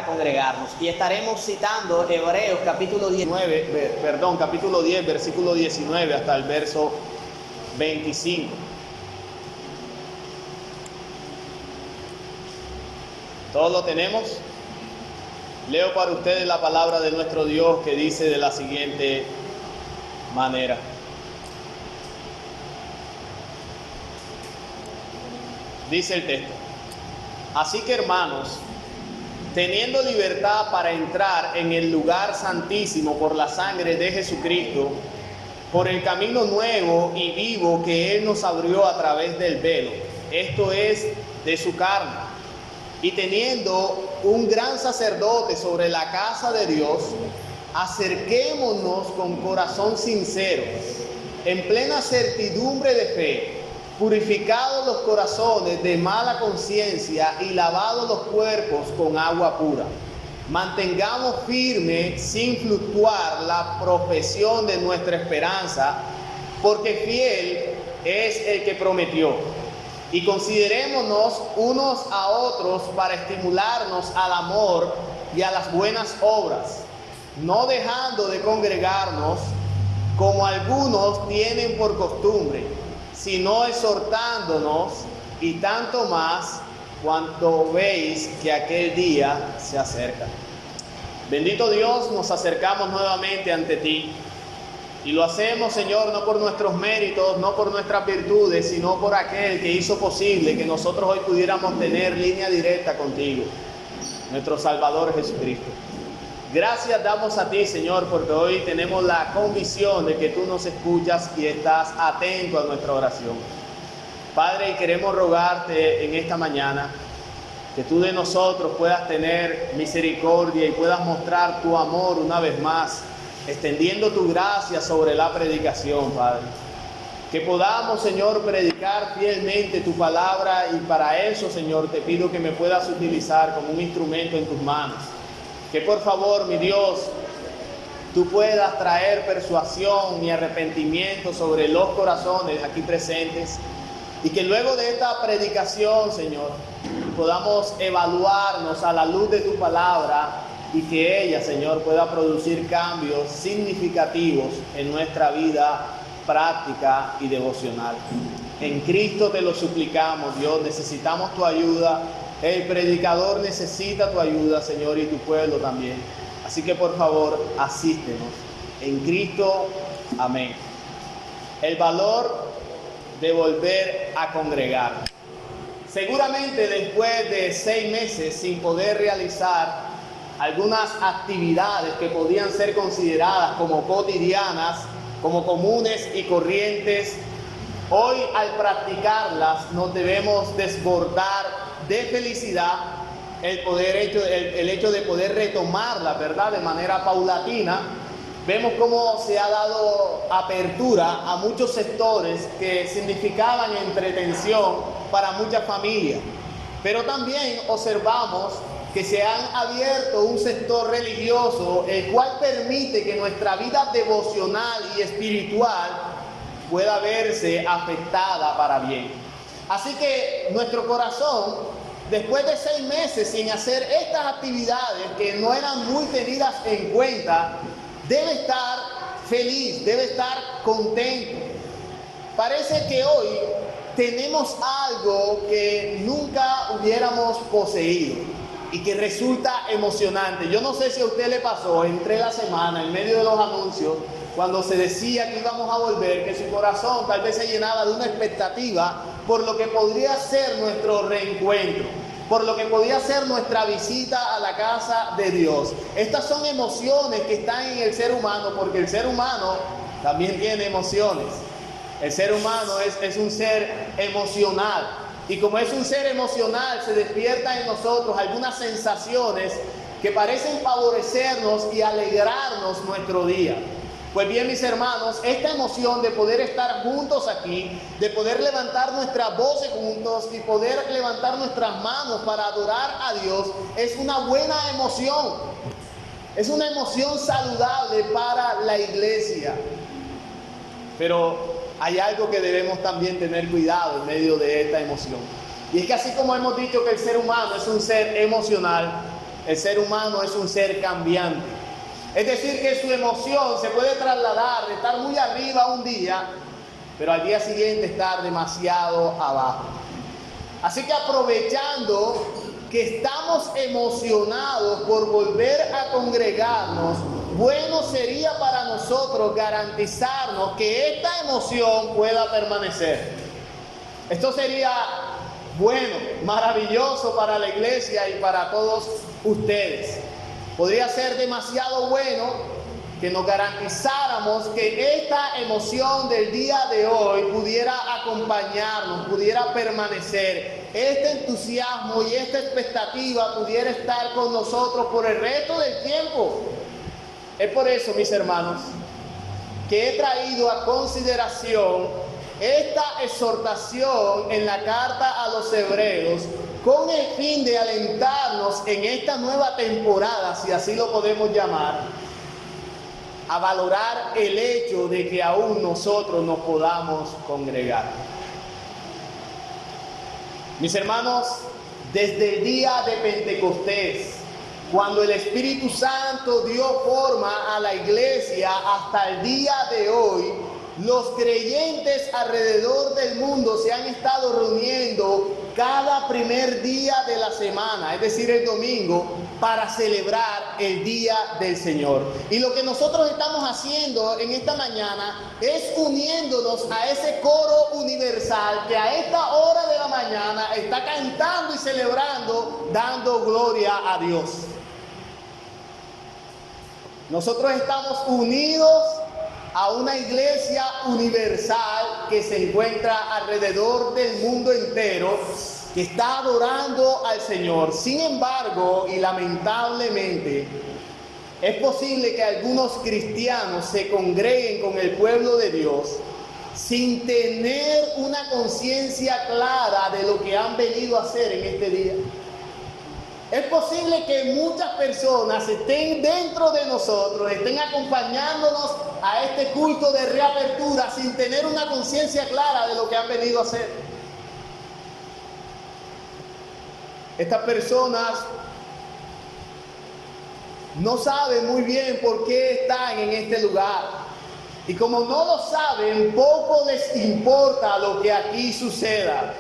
para congregarnos. Y estaremos citando Hebreos capítulo 10, versículo 19 hasta el verso 25. ¿Todos lo tenemos? Leo para ustedes la palabra de nuestro Dios, que dice de la siguiente manera. Dice el texto: así que, hermanos, teniendo libertad para entrar en el lugar santísimo por la sangre de Jesucristo, por el camino nuevo y vivo que Él nos abrió a través del velo, esto es, de su carne, y teniendo un gran sacerdote sobre la casa de Dios, acerquémonos con corazón sincero, en plena certidumbre de fe, purificados los corazones de mala conciencia y lavados los cuerpos con agua pura. Mantengamos firme sin fluctuar la profesión de nuestra esperanza, porque fiel es el que prometió. Y considerémonos unos a otros para estimularnos al amor y a las buenas obras, no dejando de congregarnos como algunos tienen por costumbre, sino exhortándonos, y tanto más cuanto veis que aquel día se acerca. Bendito Dios, nos acercamos nuevamente ante ti, y lo hacemos, Señor, no por nuestros méritos, no por nuestras virtudes, sino por aquel que hizo posible que nosotros hoy pudiéramos tener línea directa contigo, nuestro Salvador Jesucristo. Gracias damos a ti, Señor, porque hoy tenemos la convicción de que tú nos escuchas y estás atento a nuestra oración. Padre, y queremos rogarte en esta mañana que tú de nosotros puedas tener misericordia y puedas mostrar tu amor una vez más, extendiendo tu gracia sobre la predicación, Padre. Que podamos, Señor, predicar fielmente tu palabra, y para eso, Señor, te pido que me puedas utilizar como un instrumento en tus manos. Que por favor, mi Dios, tú puedas traer persuasión y arrepentimiento sobre los corazones aquí presentes, y que luego de esta predicación, Señor, podamos evaluarnos a la luz de tu palabra, y que ella, Señor, pueda producir cambios significativos en nuestra vida práctica y devocional. En Cristo te lo suplicamos, Dios, necesitamos tu ayuda. El predicador necesita tu ayuda, Señor, y tu pueblo también. Así que por favor, asístenos. En Cristo, amén. El valor de volver a congregar. Seguramente después de 6 meses sin poder realizar algunas actividades que podían ser consideradas como cotidianas, como comunes y corrientes, hoy al practicarlas nos debemos desbordar de felicidad el hecho de poder retomarla, ¿verdad?, de manera paulatina. Vemos cómo se ha dado apertura a muchos sectores que significaban entretención para muchas familias, pero también observamos que se han abierto un sector religioso, el cual permite que nuestra vida devocional y espiritual pueda verse afectada para bien. Así que nuestro corazón, después de 6 meses sin hacer estas actividades que no eran muy tenidas en cuenta, debe estar feliz, debe estar contento. Parece que hoy tenemos algo que nunca hubiéramos poseído y que resulta emocionante. Yo no sé si a usted le pasó entre la semana, en medio de los anuncios, cuando se decía que íbamos a volver, que su corazón tal vez se llenaba de una expectativa por lo que podría ser nuestro reencuentro, por lo que podía ser nuestra visita a la casa de Dios. Estas son emociones que están en el ser humano, porque el ser humano también tiene emociones. El ser humano es un ser emocional. Y como es un ser emocional, se despiertan en nosotros algunas sensaciones que parecen favorecernos y alegrarnos nuestro día. Pues bien, mis hermanos, esta emoción de poder estar juntos aquí, de poder levantar nuestras voces juntos y poder levantar nuestras manos para adorar a Dios, es una buena emoción. Es una emoción saludable para la iglesia. Pero hay algo que debemos también tener cuidado en medio de esta emoción. Y es que así como hemos dicho que el ser humano es un ser emocional, el ser humano es un ser cambiante. Es decir, que su emoción se puede trasladar de estar muy arriba un día, pero al día siguiente estar demasiado abajo. Así que aprovechando que estamos emocionados por volver a congregarnos, bueno sería para nosotros garantizarnos que esta emoción pueda permanecer. Esto sería bueno, maravilloso para la iglesia y para todos ustedes. Podría ser demasiado bueno que nos garantizáramos que esta emoción del día de hoy pudiera acompañarnos, pudiera permanecer. Este entusiasmo y esta expectativa pudiera estar con nosotros por el resto del tiempo. Es por eso, mis hermanos, que he traído a consideración esta exhortación en la carta a los Hebreos con el fin de alentarnos en esta nueva temporada, si así lo podemos llamar, a valorar el hecho de que aún nosotros nos podamos congregar. Mis hermanos, desde el día de Pentecostés, cuando el Espíritu Santo dio forma a la iglesia hasta el día de hoy, los creyentes alrededor del mundo se han estado reuniendo cada primer día de la semana, es decir, el domingo, para celebrar el día del Señor. Y lo que nosotros estamos haciendo en esta mañana es uniéndonos a ese coro universal que a esta hora de la mañana está cantando y celebrando, dando gloria a Dios. Nosotros estamos unidos a una iglesia universal que se encuentra alrededor del mundo entero, que está adorando al Señor. Sin embargo, y lamentablemente, es posible que algunos cristianos se congreguen con el pueblo de Dios sin tener una conciencia clara de lo que han venido a hacer en este día. Es posible que muchas personas estén dentro de nosotros, estén acompañándonos a este culto de reapertura sin tener una conciencia clara de lo que han venido a hacer. Estas personas no saben muy bien por qué están en este lugar. Y como no lo saben, poco les importa lo que aquí suceda.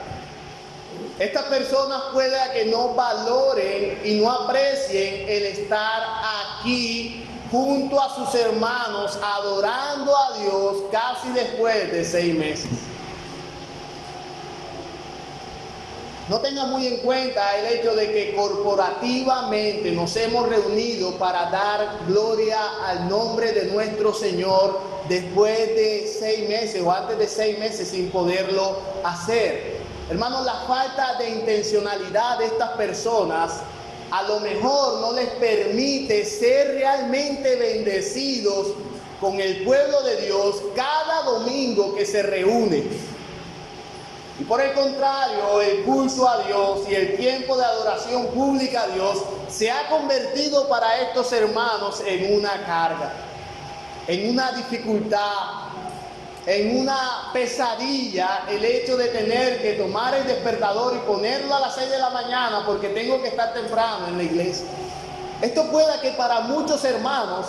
Estas personas puede que no valoren y no aprecien el estar aquí junto a sus hermanos adorando a Dios casi después de 6 meses. No tengan muy en cuenta el hecho de que corporativamente nos hemos reunido para dar gloria al nombre de nuestro Señor después de 6 meses o antes de 6 meses sin poderlo hacer. Hermanos, la falta de intencionalidad de estas personas a lo mejor no les permite ser realmente bendecidos con el pueblo de Dios cada domingo que se reúne. Y por el contrario, el culto a Dios y el tiempo de adoración pública a Dios se ha convertido para estos hermanos en una carga, en una dificultad, en una pesadilla el hecho de tener que tomar el despertador y ponerlo a las 6 de la mañana porque tengo que estar temprano en la iglesia. Esto puede que para muchos hermanos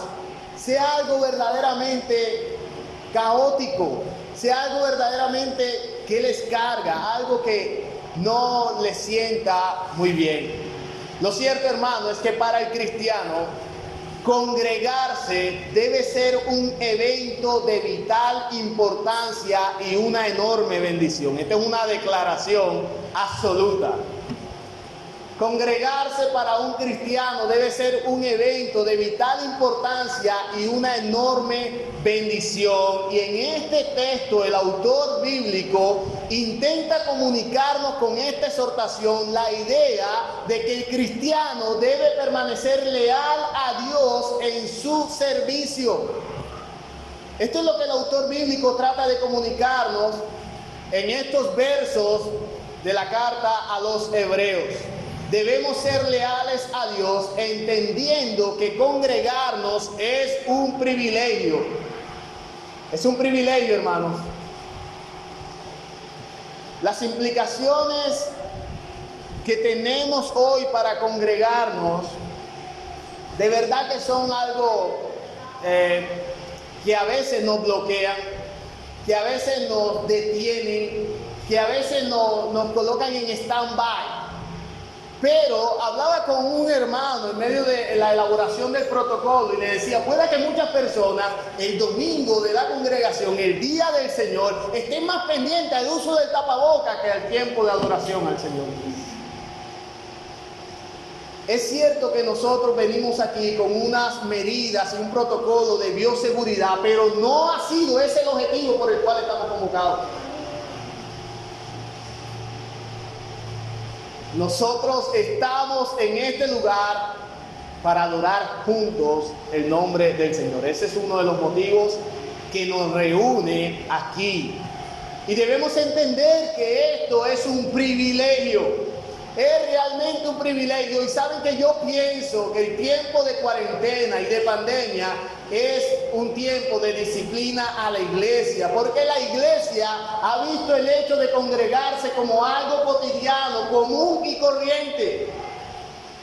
sea algo verdaderamente caótico, sea algo verdaderamente que les carga, algo que no les sienta muy bien. Lo cierto, hermano, es que para el cristiano congregarse debe ser un evento de vital importancia y una enorme bendición. Esta es una declaración absoluta. Congregarse para un cristiano debe ser un evento de vital importancia y una enorme bendición. Y en este texto el autor bíblico intenta comunicarnos con esta exhortación la idea de que el cristiano debe permanecer leal a Dios en su servicio. Esto es lo que el autor bíblico trata de comunicarnos en estos versos de la carta a los Hebreos. Debemos ser leales a Dios, entendiendo que congregarnos es un privilegio. Es un privilegio, hermanos. Las implicaciones que tenemos hoy para congregarnos de verdad que son algo que a veces nos bloquean, que a veces nos detienen, que a veces nos colocan en stand-by. Pero hablaba con un hermano en medio de la elaboración del protocolo y le decía, puede que muchas personas el domingo de la congregación, el día del Señor, estén más pendientes al uso del tapaboca que al tiempo de adoración al Señor. Es cierto que nosotros venimos aquí con unas medidas y un protocolo de bioseguridad, pero no ha sido ese el objetivo por el cual estamos convocados. Nosotros estamos en este lugar para adorar juntos el nombre del Señor. Ese es uno de los motivos que nos reúne aquí. Y debemos entender que esto es un privilegio. Es realmente un privilegio. Y saben que yo pienso que el tiempo de cuarentena y de pandemia es un tiempo de disciplina a la iglesia, porque la iglesia ha visto el hecho de congregarse como algo cotidiano, común y corriente.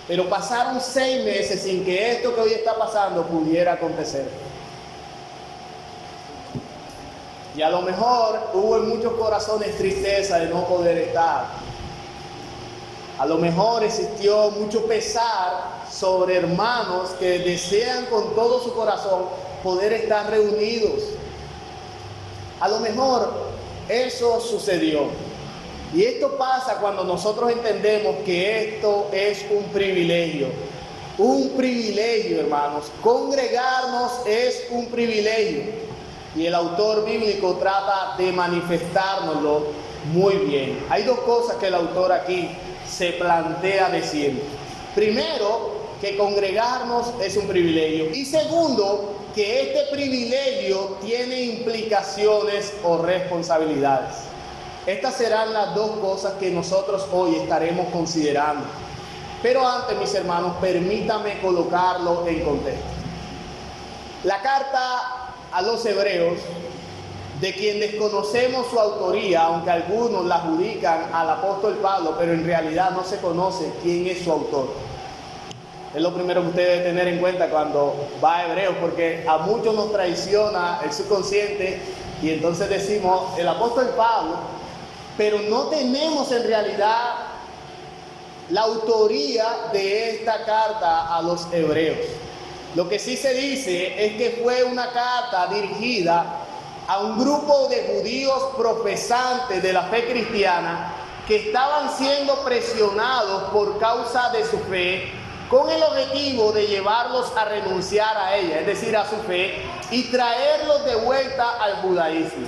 Pero pasaron 6 meses sin que esto que hoy está pasando pudiera acontecer. Y a lo mejor hubo en muchos corazones tristeza de no poder estar. A lo mejor existió mucho pesar sobre hermanos que desean con todo su corazón poder estar reunidos. A lo mejor eso sucedió. Y esto pasa cuando nosotros entendemos que esto es un privilegio. Un privilegio, hermanos. Congregarnos es un privilegio. Y el autor bíblico trata de manifestárnoslo muy bien. Hay 2 cosas que el autor aquí se plantea decir. Primero, que congregarnos es un privilegio. Y segundo, que este privilegio tiene implicaciones o responsabilidades. Estas serán las 2 cosas que nosotros hoy estaremos considerando. Pero antes, mis hermanos, permítame colocarlo en contexto. La carta a los hebreos, de quien desconocemos su autoría, aunque algunos la adjudican al apóstol Pablo, pero en realidad no se conoce quién es su autor. Es lo primero que usted debe tener en cuenta cuando va a Hebreos, porque a muchos nos traiciona el subconsciente y entonces decimos el apóstol Pablo, pero no tenemos en realidad la autoría de esta carta a los hebreos. Lo que sí se dice es que fue una carta dirigida a un grupo de judíos profesantes de la fe cristiana que estaban siendo presionados por causa de su fe, con el objetivo de llevarlos a renunciar a ella, es decir, a su fe, y traerlos de vuelta al judaísmo.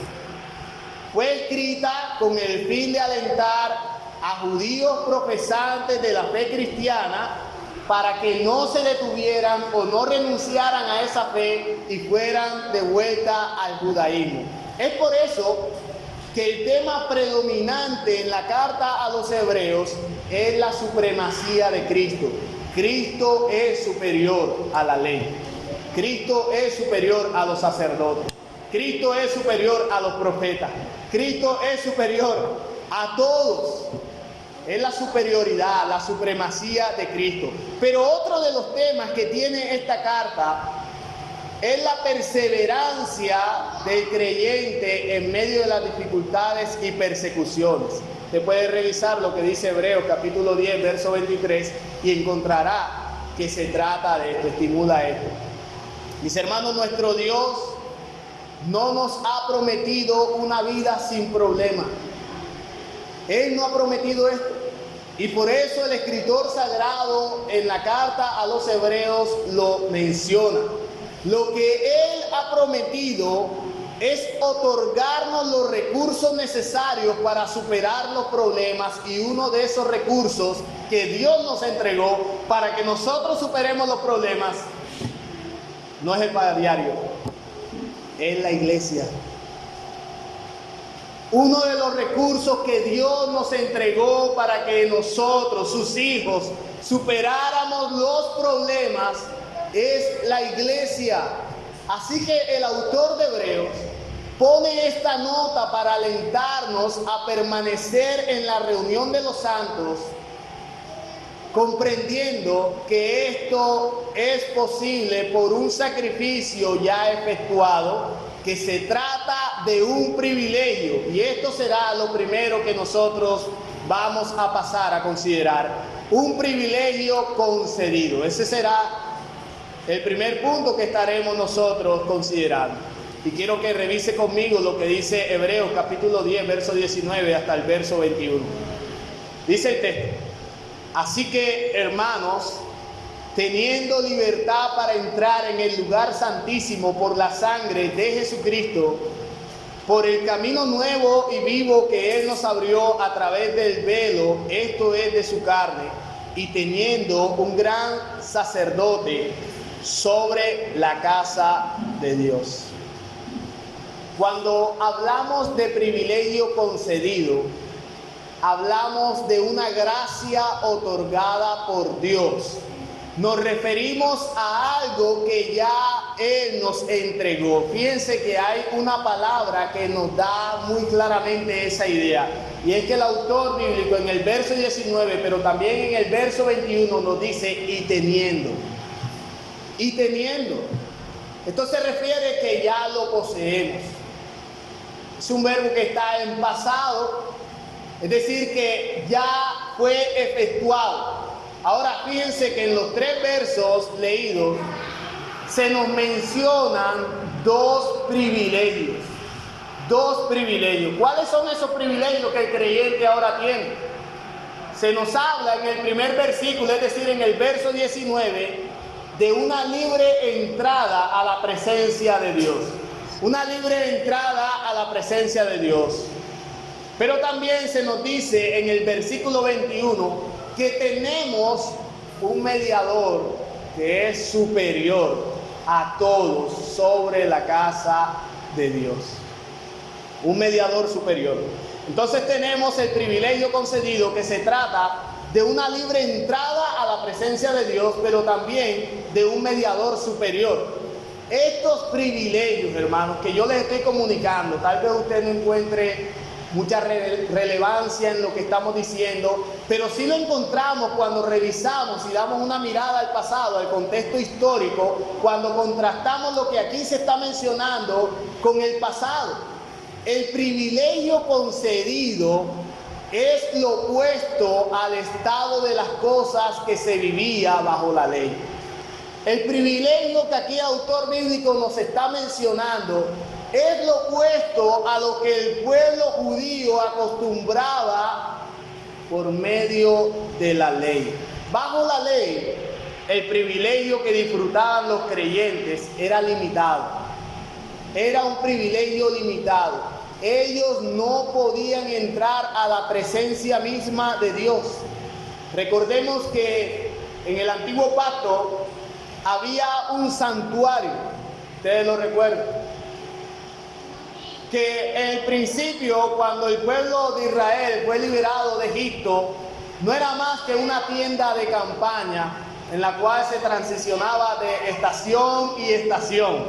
Fue escrita con el fin de alentar a judíos profesantes de la fe cristiana para que no se detuvieran o no renunciaran a esa fe y fueran de vuelta al judaísmo. Es por eso que el tema predominante en la carta a los hebreos es la supremacía de Cristo. Cristo es superior a la ley. Cristo es superior a los sacerdotes. Cristo es superior a los profetas. Cristo es superior a todos. Es la superioridad, la supremacía de Cristo. Pero otro de los temas que tiene esta carta es la perseverancia del creyente en medio de las dificultades y persecuciones. Usted puede revisar lo que dice Hebreos capítulo 10, verso 23 y encontrará que se trata de esto, estimula esto. Mis hermanos, nuestro Dios no nos ha prometido una vida sin problemas. Él no ha prometido esto. Y por eso el escritor sagrado en la carta a los hebreos lo menciona. Lo que Él ha prometido es otorgarnos los recursos necesarios para superar los problemas, y uno de esos recursos que Dios nos entregó para que nosotros superemos los problemas no es el pan diario, es la iglesia. Uno de los recursos que Dios nos entregó para que nosotros, sus hijos, superáramos los problemas es la iglesia. Así que el autor de Hebreos pone esta nota para alentarnos a permanecer en la reunión de los santos comprendiendo que esto es posible por un sacrificio ya efectuado, que se trata de un privilegio, y esto será lo primero que nosotros vamos a pasar a considerar, un privilegio concedido. Ese será el primer punto que estaremos nosotros considerando. Y quiero que revise conmigo lo que dice Hebreos capítulo 10, verso 19 hasta el verso 21. Dice el texto: así que, hermanos, teniendo libertad para entrar en el lugar santísimo por la sangre de Jesucristo, por el camino nuevo y vivo que Él nos abrió a través del velo, esto es de su carne, y teniendo un gran sacerdote sobre la casa de Dios. Cuando hablamos de privilegio concedido, hablamos de una gracia otorgada por Dios. Nos referimos a algo que ya Él nos entregó. Fíjense que hay una palabra que nos da muy claramente esa idea. Y es que el autor bíblico en el verso 19, pero también en el verso 21 nos dice y teniendo. Y teniendo. Esto se refiere que ya lo poseemos. Es un verbo que está en pasado, es decir, que ya fue efectuado. Ahora fíjense que en los 3 versos leídos se nos mencionan 2 privilegios. 2 privilegios. ¿Cuáles son esos privilegios que el creyente ahora tiene? Se nos habla en el primer versículo, es decir, en el verso 19, de una libre entrada a la presencia de Dios. Una libre entrada a la presencia de Dios. Pero también se nos dice en el versículo 21 que tenemos un mediador que es superior a todos sobre la casa de Dios. Un mediador superior. Entonces tenemos el privilegio concedido, que se trata de una libre entrada a la presencia de Dios, pero también de un mediador superior. Estos privilegios, hermanos, que yo les estoy comunicando, tal vez usted no encuentre mucha relevancia en lo que estamos diciendo, pero sí lo encontramos cuando revisamos y damos una mirada al pasado, al contexto histórico, cuando contrastamos lo que aquí se está mencionando con el pasado. El privilegio concedido es lo opuesto al estado de las cosas que se vivía bajo la ley. El privilegio que aquí el autor bíblico nos está mencionando es lo opuesto a lo que el pueblo judío acostumbraba por medio de la ley. Bajo la ley, el privilegio que disfrutaban los creyentes era limitado. Era un privilegio limitado. Ellos no podían entrar a la presencia misma de Dios. Recordemos que en el antiguo pacto había un santuario, ustedes lo recuerdan, que en el principio, cuando el pueblo de Israel fue liberado de Egipto, no era más que una tienda de campaña en la cual se transicionaba de estación y estación.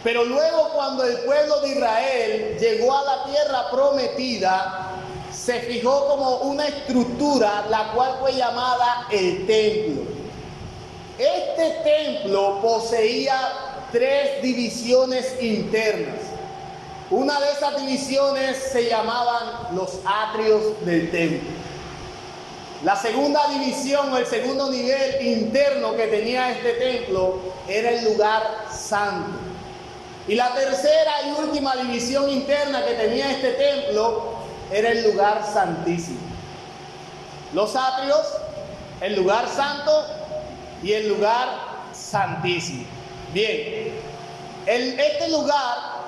Pero luego, cuando el pueblo de Israel llegó a la tierra prometida, se fijó como una estructura, la cual fue llamada el templo. Este templo poseía 3 divisiones internas. Una de esas divisiones se llamaban los atrios del templo. La segunda división o el segundo nivel interno que tenía este templo era el lugar santo. Y la tercera y última división interna que tenía este templo era el lugar santísimo. Los atrios, el lugar santo y el lugar santísimo. Bien, este lugar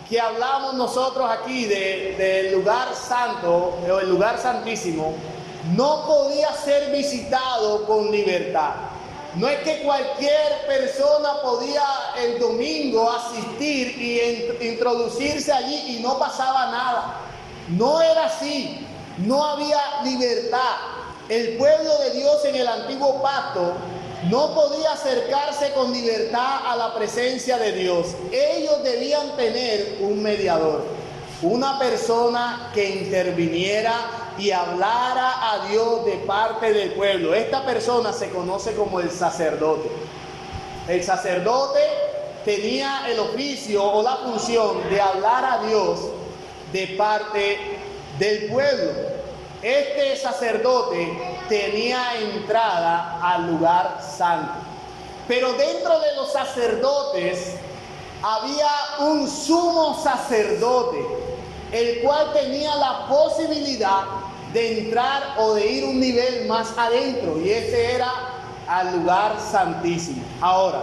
que hablamos nosotros aquí del lugar santo o el lugar santísimo no podía ser visitado con libertad. No es que cualquier persona podía el domingo asistir y introducirse allí y no pasaba nada. No era así, no había libertad. El pueblo de Dios en el antiguo pacto no podía acercarse con libertad a la presencia de Dios. Ellos debían tener un mediador, una persona que interviniera y hablara a Dios de parte del pueblo. Esta persona se conoce como el sacerdote. El sacerdote tenía el oficio o la función de hablar a Dios de parte del pueblo. Este sacerdote tenía entrada al lugar santo. Pero dentro de los sacerdotes había un sumo sacerdote, el cual tenía la posibilidad de entrar o de ir un nivel más adentro, y ese era al lugar santísimo. Ahora,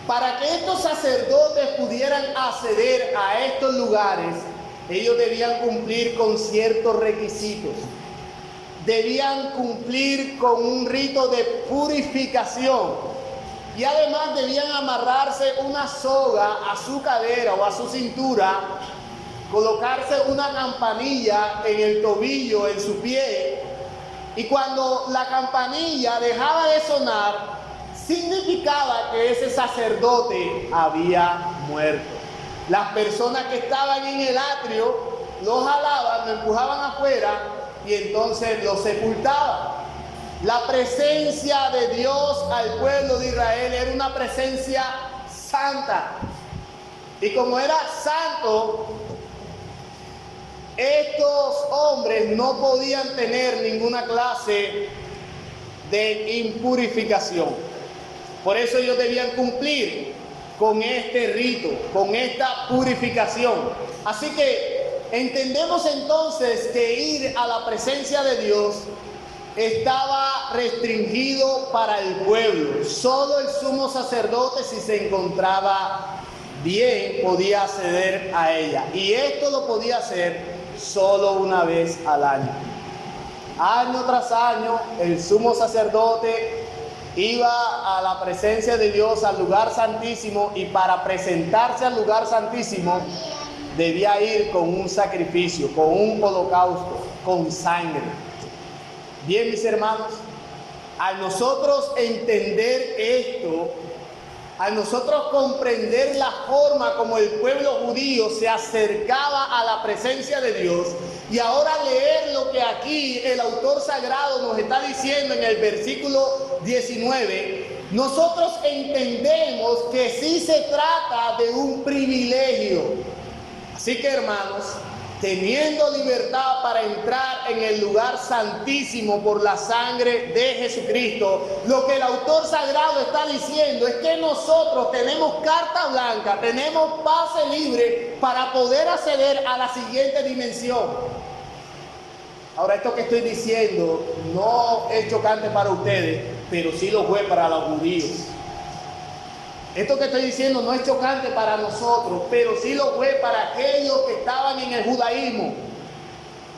para que estos sacerdotes pudieran acceder a estos lugares, ellos debían cumplir con ciertos requisitos. Debían cumplir con un rito de purificación. Y además debían amarrarse una soga a su cadera o a su cintura, colocarse una campanilla en el tobillo, en su pie, y cuando la campanilla dejaba de sonar, significaba que ese sacerdote había muerto. Las personas que estaban en el atrio lo jalaban, lo empujaban afuera y entonces lo sepultaban. La presencia de Dios al pueblo de Israel era una presencia santa. Y como era santo, estos hombres no podían tener ninguna clase de impurificación. Por eso ellos debían cumplir con este rito, con esta purificación. Así que entendemos entonces que ir a la presencia de Dios estaba restringido para el pueblo. Solo el sumo sacerdote, si se encontraba bien, podía acceder a ella. Y esto lo podía hacer solo una vez al año. Año tras año, el sumo sacerdote iba a la presencia de Dios, al lugar santísimo, y para presentarse al lugar santísimo debía ir con un sacrificio, con un holocausto, con sangre. Bien, mis hermanos, al nosotros entender esto, al nosotros comprender la forma como el pueblo judío se acercaba a la presencia de Dios, y ahora leer lo que aquí el autor sagrado nos está diciendo en el versículo 19, nosotros entendemos que sí se trata de un privilegio. Así que, hermanos, teniendo libertad para entrar en el lugar santísimo por la sangre de Jesucristo, lo que el autor sagrado está diciendo es que nosotros tenemos carta blanca, tenemos pase libre para poder acceder a la siguiente dimensión. Ahora, esto que estoy diciendo no es chocante para ustedes, pero sí lo fue para los judíos. Esto que estoy diciendo no es chocante para nosotros, pero sí lo fue para aquellos que estaban en el judaísmo,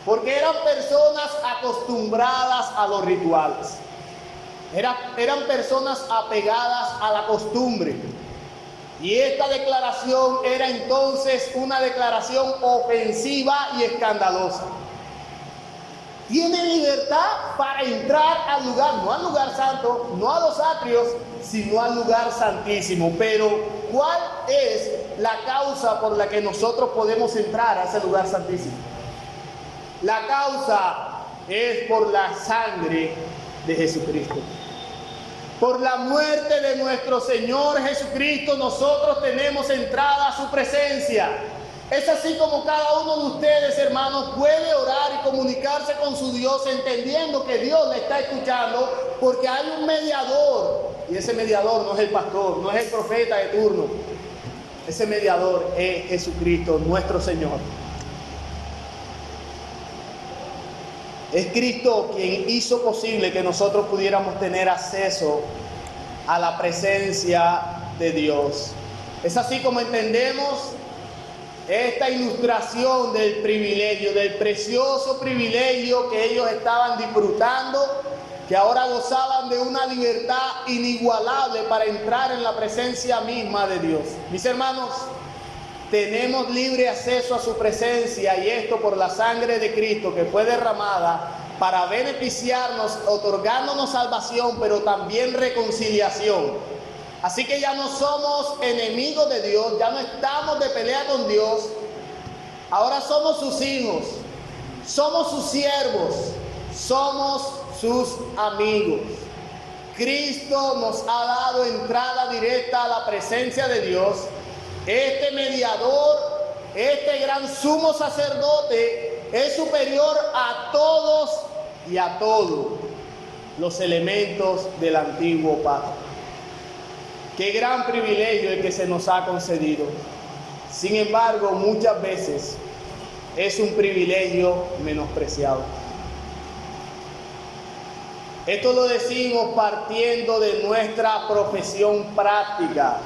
porque eran personas acostumbradas a los rituales, eran personas apegadas a la costumbre, y esta declaración era entonces una declaración ofensiva y escandalosa. Tiene libertad para entrar al lugar, no al lugar santo, no a los atrios, sino al lugar santísimo. Pero, ¿cuál es la causa por la que nosotros podemos entrar a ese lugar santísimo? La causa es por la sangre de Jesucristo. Por la muerte de nuestro Señor Jesucristo, nosotros tenemos entrada a su presencia. Es así como cada uno de ustedes, hermanos, puede orar y comunicarse con su Dios, entendiendo que Dios le está escuchando, porque hay un mediador, y ese mediador no es el pastor, no es el profeta de turno. Ese mediador es Jesucristo, nuestro Señor. Es Cristo quien hizo posible que nosotros pudiéramos tener acceso a la presencia de Dios. Es así como entendemos esta ilustración del privilegio, del precioso privilegio que ellos estaban disfrutando, que ahora gozaban de una libertad inigualable para entrar en la presencia misma de Dios. Mis hermanos, tenemos libre acceso a su presencia, y esto por la sangre de Cristo que fue derramada para beneficiarnos, otorgándonos salvación, pero también reconciliación. Así que ya no somos enemigos de Dios, ya no estamos de pelea con Dios, ahora somos sus hijos, Somos sus siervos, somos sus amigos. Cristo nos ha dado entrada directa a la presencia de Dios. Este mediador, este gran sumo sacerdote es superior a todos y a todos los elementos del antiguo pacto. Qué gran privilegio el que se nos ha concedido. Sin embargo, muchas veces es un privilegio menospreciado. Esto lo decimos partiendo de nuestra profesión práctica.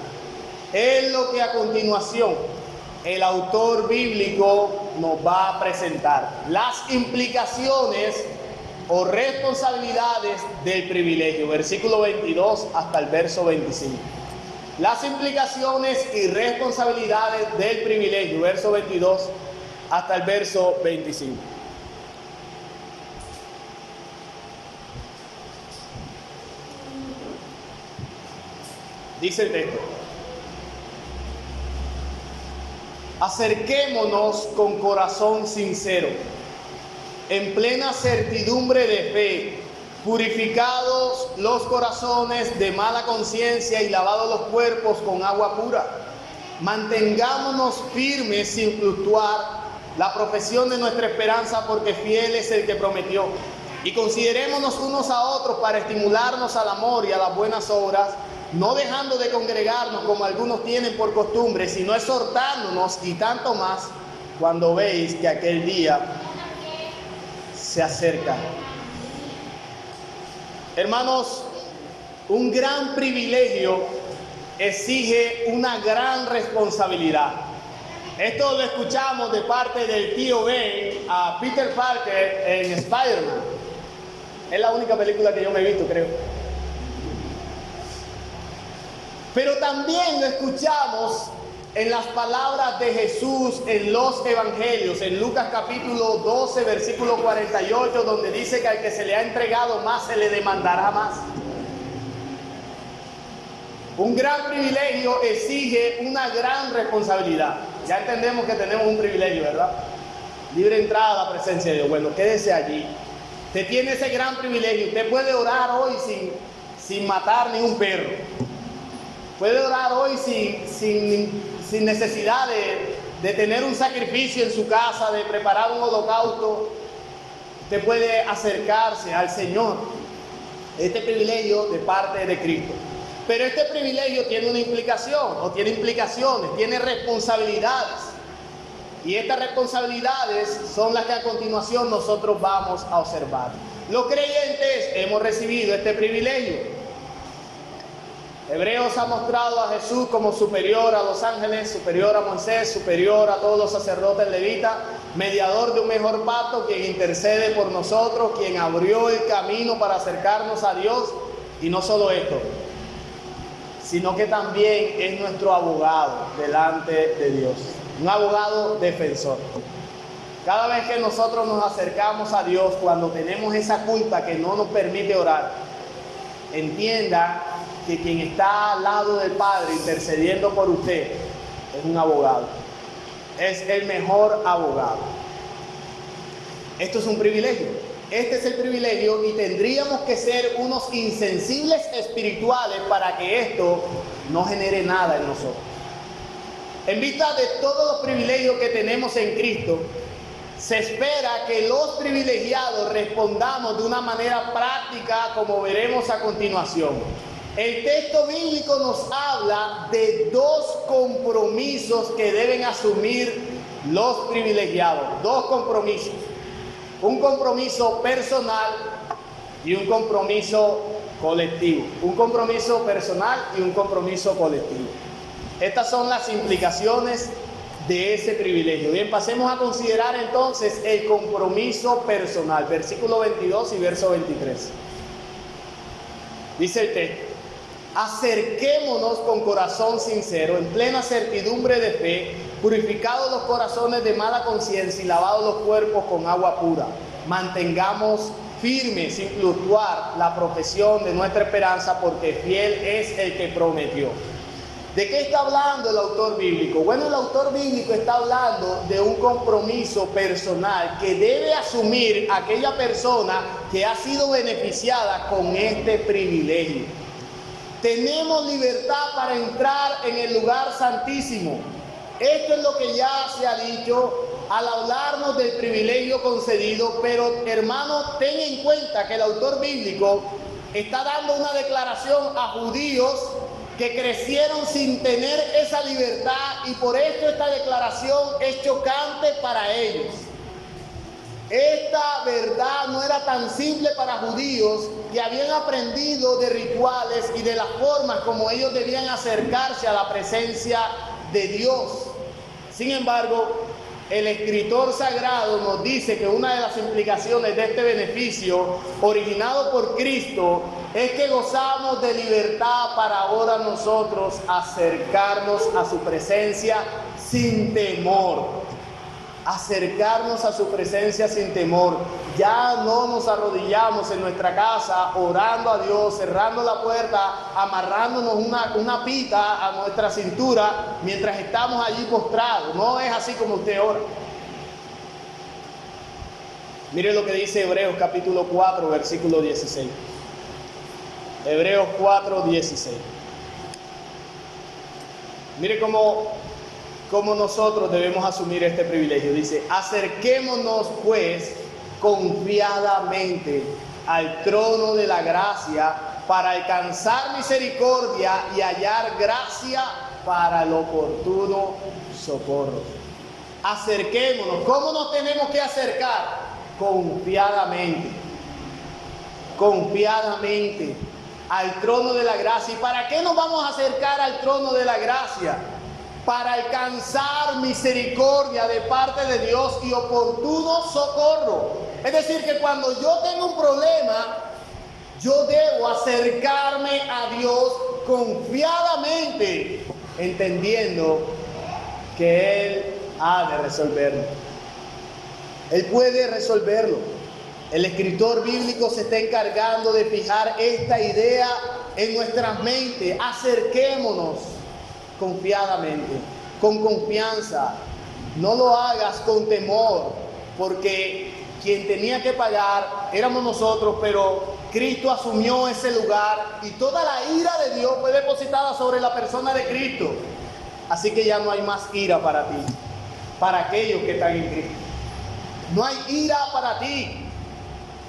Es lo que a continuación el autor bíblico nos va a presentar. Las implicaciones o responsabilidades del privilegio. Versículo 22 hasta el verso 25. Las implicaciones y responsabilidades del privilegio. Verso 22 hasta el verso 25. Dice el texto: acerquémonos con corazón sincero, en plena certidumbre de fe, purificados los corazones de mala conciencia y lavados los cuerpos con agua pura. Mantengámonos firmes sin fluctuar la profesión de nuestra esperanza, porque fiel es el que prometió. Y considerémonos unos a otros para estimularnos al amor y a las buenas obras, no dejando de congregarnos como algunos tienen por costumbre, sino exhortándonos, y tanto más cuando veis que aquel día se acerca. Hermanos, un gran privilegio exige una gran responsabilidad. Esto lo escuchamos de parte del tío Ben a Peter Parker en Spider-Man. Es la única película que yo me he visto, creo. Pero también lo escuchamos en las palabras de Jesús en los evangelios, en Lucas capítulo 12, versículo 48, donde dice que al que se le ha entregado más se le demandará más. Un gran privilegio exige una gran responsabilidad. Ya entendemos que tenemos un privilegio, ¿verdad? Libre entrada a la presencia de Dios. Bueno, quédese allí. Usted tiene ese gran privilegio. Usted puede orar hoy sin matar ni un perro. Puede orar hoy sin necesidad de tener un sacrificio en su casa, de preparar un holocausto. Usted puede acercarse al Señor. Este privilegio de parte de Cristo. Pero este privilegio tiene una implicación, o tiene implicaciones, tiene responsabilidades. Y estas responsabilidades son las que a continuación nosotros vamos a observar. Los creyentes hemos recibido este privilegio. Hebreos ha mostrado a Jesús como superior a los ángeles, superior a Moisés, superior a todos los sacerdotes levitas, mediador de un mejor pacto, quien intercede por nosotros, quien abrió el camino para acercarnos a Dios. Y no solo esto, sino que también es nuestro abogado delante de Dios, un abogado defensor. Cada vez que nosotros nos acercamos a Dios, cuando tenemos esa culpa que no nos permite orar, entienda que quien está al lado del Padre intercediendo por usted es un abogado, es el mejor abogado. Esto es un privilegio. Este es el privilegio y tendríamos que ser unos insensibles espirituales para que esto no genere nada en nosotros. En vista de todos los privilegios que tenemos en Cristo, se espera que los privilegiados respondamos de una manera práctica, como veremos a continuación. El texto bíblico nos habla de dos compromisos que deben asumir los privilegiados. Dos compromisos. Un compromiso personal y un compromiso colectivo. Un compromiso personal y un compromiso colectivo. Estas son las implicaciones de ese privilegio. Bien, pasemos a considerar entonces el compromiso personal. Versículo 22 y verso 23. Dice el texto: acerquémonos con corazón sincero, en plena certidumbre de fe, purificados los corazones de mala conciencia y lavados los cuerpos con agua pura. Mantengamos firme, sin fluctuar, la profesión de nuestra esperanza, porque fiel es el que prometió. ¿De qué está hablando el autor bíblico? Bueno, el autor bíblico está hablando de un compromiso personal que debe asumir aquella persona que ha sido beneficiada con este privilegio. Tenemos libertad para entrar en el lugar santísimo. Esto es lo que ya se ha dicho al hablarnos del privilegio concedido, pero hermano, ten en cuenta que el autor bíblico está dando una declaración a judíos que crecieron sin tener esa libertad, y por esto esta declaración es chocante para ellos. Esta verdad no era tan simple para judíos que habían aprendido de rituales y de las formas como ellos debían acercarse a la presencia de Dios. Sin embargo, el escritor sagrado nos dice que una de las implicaciones de este beneficio originado por Cristo es que gozamos de libertad para ahora nosotros acercarnos a su presencia sin temor. Acercarnos a su presencia sin temor. Ya no nos arrodillamos en nuestra casa orando a Dios, cerrando la puerta, amarrándonos una pita a nuestra cintura mientras estamos allí postrados. No es así como usted ora. Mire lo que dice Hebreos capítulo 4, versículo 16. Hebreos 4, 16. Mire cómo nosotros debemos asumir este privilegio. Dice: acerquémonos pues confiadamente al trono de la gracia para alcanzar misericordia y hallar gracia para el oportuno socorro. Acerquémonos. ¿Cómo nos tenemos que acercar? Confiadamente. Confiadamente al trono de la gracia. ¿Y para qué nos vamos a acercar al trono de la gracia? Para alcanzar misericordia de parte de Dios y oportuno socorro. Es decir, que cuando yo tengo un problema, yo debo acercarme a Dios confiadamente, entendiendo que Él ha de resolverlo. Él puede resolverlo. El escritor bíblico se está encargando de fijar esta idea en nuestras mentes. Acerquémonos confiadamente, con confianza. No lo hagas con temor, porque quien tenía que pagar éramos nosotros, pero Cristo asumió ese lugar y toda la ira de Dios fue depositada sobre la persona de Cristo. Así que ya no hay más ira para ti, para aquellos que están en Cristo. No hay ira para ti.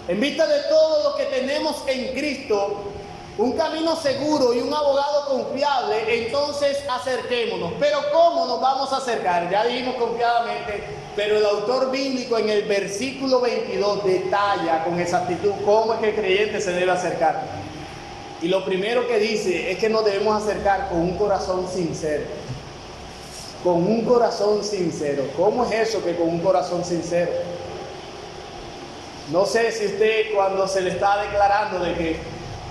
En vista de todo lo que tenemos en Cristo, un camino seguro y un abogado confiable, entonces acerquémonos. Pero ¿cómo nos vamos a acercar? Ya dijimos confiadamente, pero el autor bíblico en el versículo 22 detalla con exactitud cómo es que el creyente se debe acercar. Y lo primero que dice es que nos debemos acercar con un corazón sincero. Con un corazón sincero. ¿Cómo es eso que con un corazón sincero? No sé si usted, cuando se le está declarando de que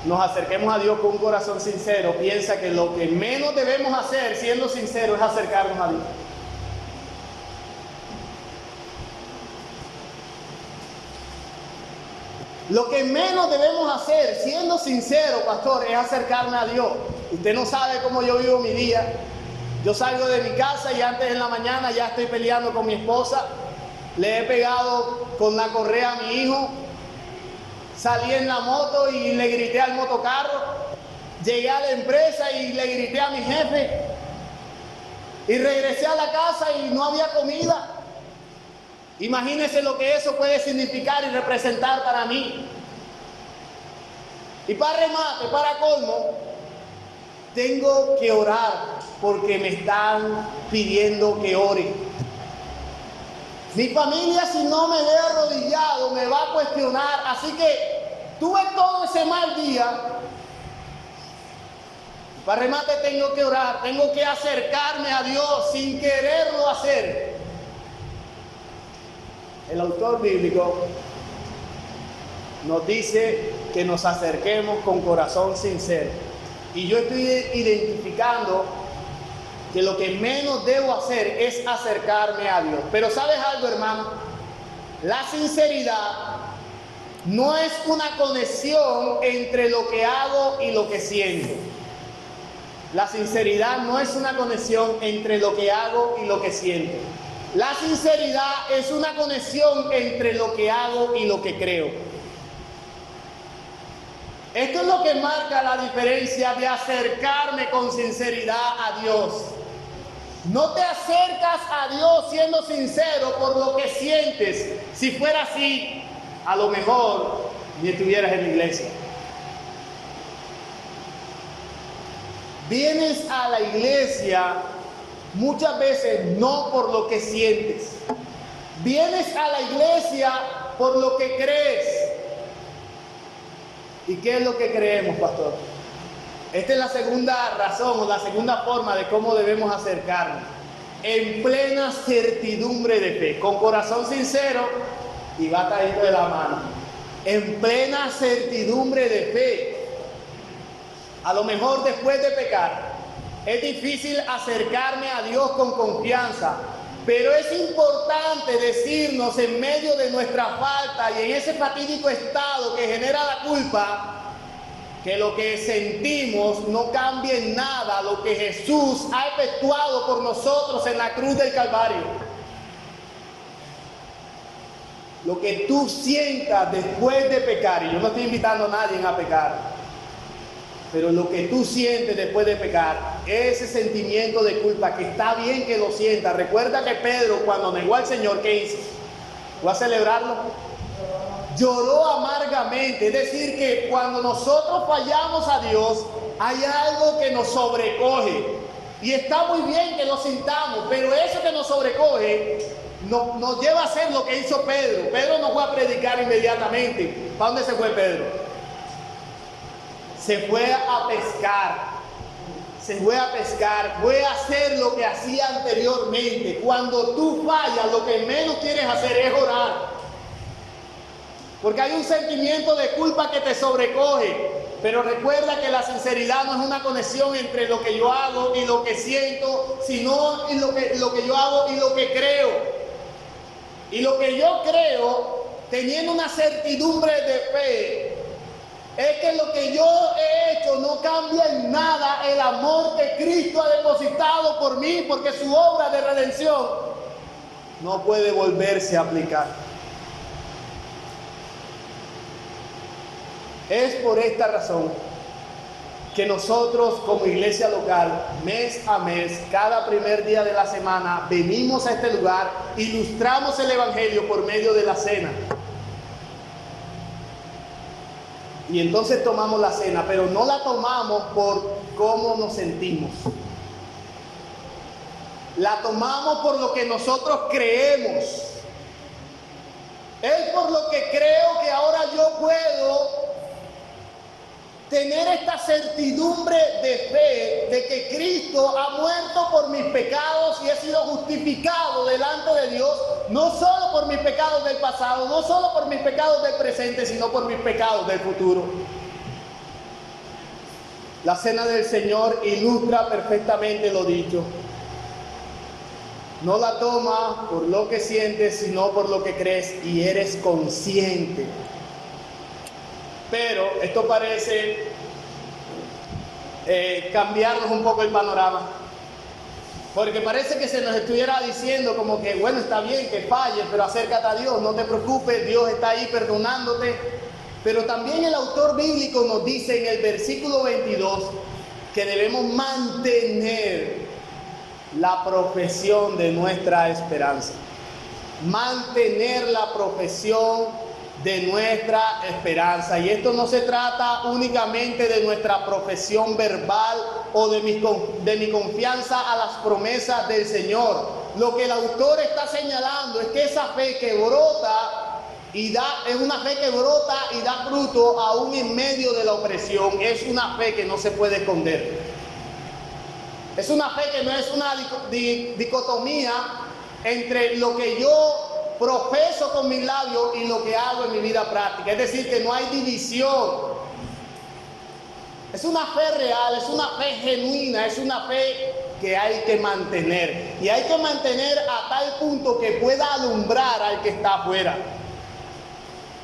nos acerquemos a Dios con un corazón sincero, piensa que lo que menos debemos hacer, siendo sinceros, es acercarnos a Dios. Lo que menos debemos hacer, siendo sinceros, pastor, es acercarme a Dios. Usted no sabe cómo yo vivo mi día. Yo salgo de mi casa y antes en la mañana ya estoy peleando con mi esposa. Le he pegado con la correa a mi hijo. Salí en la moto y le grité al motocarro. Llegué a la empresa y le grité a mi jefe. Y regresé a la casa y no había comida. Imagínense lo que eso puede significar y representar para mí. Y para remate, para colmo, tengo que orar porque me están pidiendo que ore. Mi familia, si no me ve arrodillado, me va a cuestionar. Así que tuve todo ese mal día. Para remate, tengo que orar, tengo que acercarme a Dios sin quererlo hacer. El autor bíblico nos dice que nos acerquemos con corazón sincero. Y yo estoy identificando que lo que menos debo hacer es acercarme a Dios. Pero ¿sabes algo, hermano? La sinceridad no es una conexión entre lo que hago y lo que siento. La sinceridad no es una conexión entre lo que hago y lo que siento. La sinceridad es una conexión entre lo que hago y lo que creo. Esto es lo que marca la diferencia de acercarme con sinceridad a Dios. No te acercas a Dios siendo sincero por lo que sientes. Si fuera así, a lo mejor ni estuvieras en la iglesia. Vienes a la iglesia muchas veces no por lo que sientes. Vienes a la iglesia por lo que crees. ¿Y qué es lo que creemos, pastor? Esta es la segunda razón o la segunda forma de cómo debemos acercarnos. En plena certidumbre de fe, con corazón sincero y batallito de la mano. En plena certidumbre de fe. A lo mejor después de pecar, es difícil acercarme a Dios con confianza, pero es importante decirnos en medio de nuestra falta y en ese fatídico estado que genera la culpa, que lo que sentimos no cambia en nada lo que Jesús ha efectuado por nosotros en la cruz del Calvario. Lo que tú sientas después de pecar, y yo no estoy invitando a nadie a pecar, pero lo que tú sientes después de pecar, ese sentimiento de culpa, que está bien que lo sientas. Recuerda que Pedro, cuando negó al Señor, ¿qué hizo? ¿Fue a celebrarlo? Lloró amargamente. Es decir, que cuando nosotros fallamos a Dios, hay algo que nos sobrecoge. Y está muy bien que lo sintamos, pero eso que nos sobrecoge nos lleva a hacer lo que hizo Pedro. Pedro no fue a predicar inmediatamente. ¿Para dónde se fue Pedro? Se fue a pescar. Fue a hacer lo que hacía anteriormente. Cuando tú fallas, lo que menos quieres hacer es orar. Porque hay un sentimiento de culpa que te sobrecoge. Pero recuerda que la sinceridad no es una conexión entre lo que yo hago y lo que siento, sino en lo que yo hago y lo que creo. Y lo que yo creo, teniendo una certidumbre de fe, es que lo que yo he hecho no cambia en nada el amor que Cristo ha depositado por mí, porque su obra de redención no puede volverse a aplicar. Es por esta razón que nosotros como iglesia local, mes a mes, cada primer día de la semana, venimos a este lugar, ilustramos el Evangelio por medio de la cena. Y entonces tomamos la cena, pero no la tomamos por cómo nos sentimos. La tomamos por lo que nosotros creemos. Es por lo que creo que ahora yo puedo tener esta certidumbre de fe de que Cristo ha muerto por mis pecados y he sido justificado delante de Dios, no solo por mis pecados del pasado, no solo por mis pecados del presente, sino por mis pecados del futuro. La cena del Señor ilustra perfectamente lo dicho. No la tomas por lo que sientes, sino por lo que crees y eres consciente. Pero esto parece cambiarnos un poco el panorama, porque parece que se nos estuviera diciendo como que bueno, está bien que falles, pero acércate a Dios, no te preocupes, Dios está ahí perdonándote. Pero también el autor bíblico nos dice en el versículo 22 que debemos mantener la profesión de nuestra esperanza. Mantener la profesión de nuestra esperanza. Y esto no se trata únicamente de nuestra profesión verbal o de mi confianza a las promesas del Señor. Lo que el autor está señalando es que esa fe que brota es una fe que brota y da fruto aún en medio de la opresión. Es una fe que no se puede esconder. Es una fe que no es una dicotomía entre lo que yo profeso con mis labios y lo que hago en mi vida práctica. Es decir, que no hay división. Es una fe real, es una fe genuina, es una fe que hay que mantener. Y hay que mantener a tal punto que pueda alumbrar al que está afuera.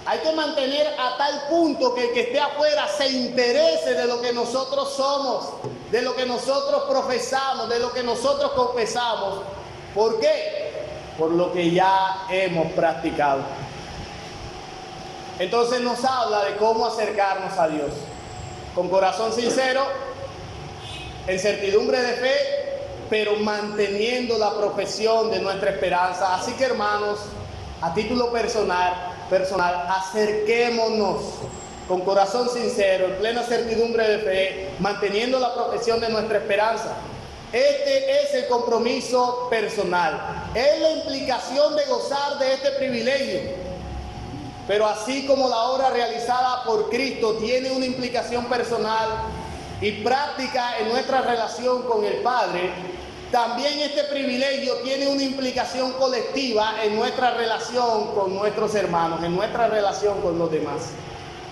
Hay que mantener a tal punto que el que esté afuera se interese de lo que nosotros somos, de lo que nosotros profesamos, de lo que nosotros confesamos. ¿Por qué? Por lo que ya hemos practicado. Entonces nos habla de cómo acercarnos a Dios. Con corazón sincero, en certidumbre de fe, pero manteniendo la profesión de nuestra esperanza. Así que, hermanos, a título personal, acerquémonos con corazón sincero, en plena certidumbre de fe, manteniendo la profesión de nuestra esperanza. Este es el compromiso personal, es la implicación de gozar de este privilegio. Pero así como la obra realizada por Cristo tiene una implicación personal y práctica en nuestra relación con el Padre, también este privilegio tiene una implicación colectiva en nuestra relación con nuestros hermanos, en nuestra relación con los demás.